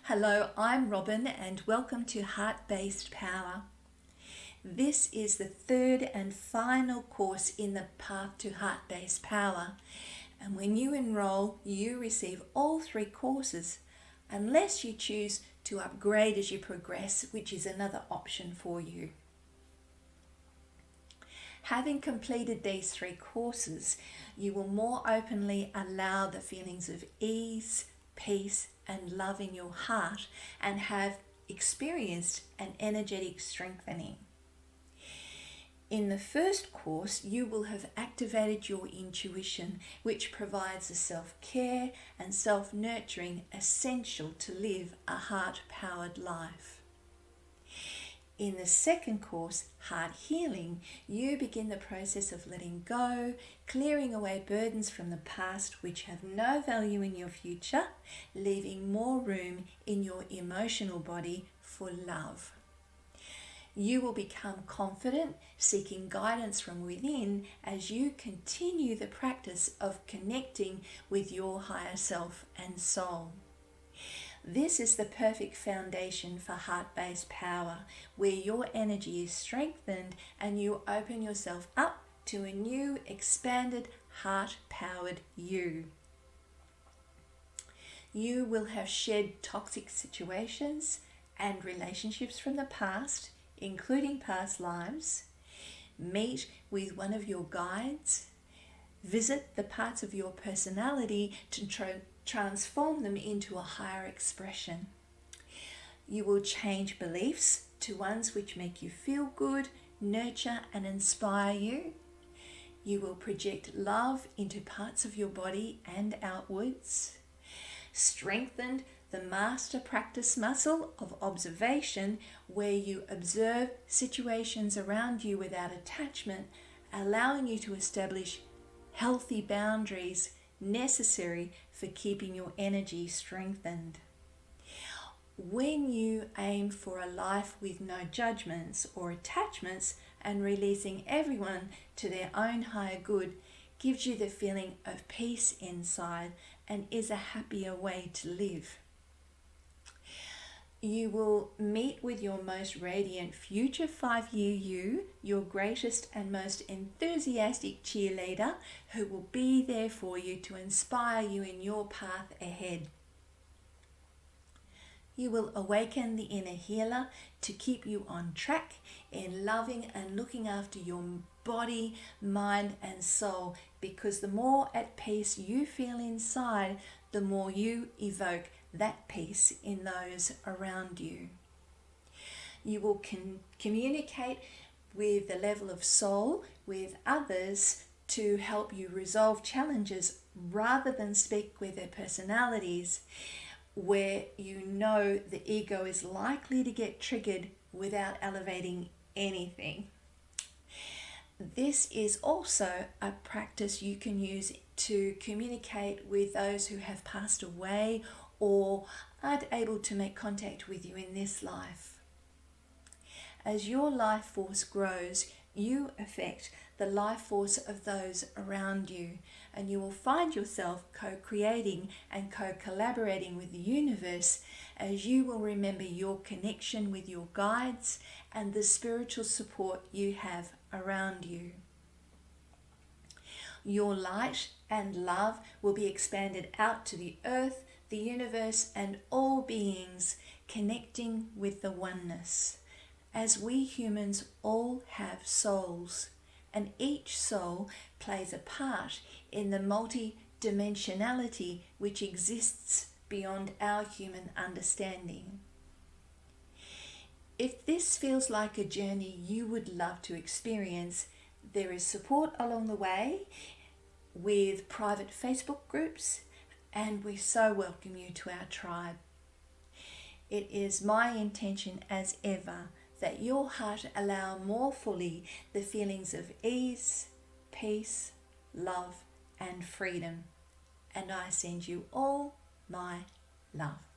Hello, I'm Robyn and welcome to Heart-Based Power. This is the third and final course in the Path to Heart-Based Power. And when you enroll, you receive all three courses, unless you choose to upgrade as you progress, which is another option for you. Having completed these three courses, you will more openly allow the feelings of ease, peace, and love in your heart and have experienced an energetic strengthening. In the first course, you will have activated your intuition, which provides the self-care and self-nurturing essential to live a heart-powered life. In the second course, Heart Healing, you begin the process of letting go, clearing away burdens from the past which have no value in your future, leaving more room in your emotional body for love. You will become confident, seeking guidance from within as you continue the practice of connecting with your higher self and soul. This is the perfect foundation for heart-based power, where your energy is strengthened and you open yourself up to a new, expanded, heart-powered you. You will have shed toxic situations and relationships from the past, including past lives, meet with one of your guides, visit the parts of your personality to transform them into a higher expression. You will change beliefs to ones which make you feel good, nurture and inspire you. You will project love into parts of your body and outwards. Strengthen the master practice muscle of observation, where you observe situations around you without attachment, allowing you to establish healthy boundaries necessary for keeping your energy strengthened. When you aim for a life with no judgments or attachments and releasing everyone to their own higher good, gives you the feeling of peace inside and is a happier way to live. You will meet with your most radiant future 5-year you, your greatest and most enthusiastic cheerleader, who will be there for you to inspire you in your path ahead. You will awaken the inner healer to keep you on track in loving and looking after your body, mind and soul, because the more at peace you feel inside, the more you evoke that peace in those around you. You will communicate with the level of soul with others to help you resolve challenges rather than speak with their personalities, where you know the ego is likely to get triggered without elevating anything. This is also a practice you can use to communicate with those who have passed away or aren't able to make contact with you in this life. As your life force grows, you affect the life force of those around you, and you will find yourself co-creating and co-collaborating with the universe, as you will remember your connection with your guides and the spiritual support you have around you. Your light and love will be expanded out to the earth, the universe and all beings, connecting with the oneness. As we humans all have souls, and each soul plays a part in the multi-dimensionality which exists beyond our human understanding. If this feels like a journey you would love to experience, there is support along the way with private Facebook groups, and we so welcome you to our tribe. It is my intention as ever that your heart allow more fully the feelings of ease, peace, love and freedom. And I send you all my love.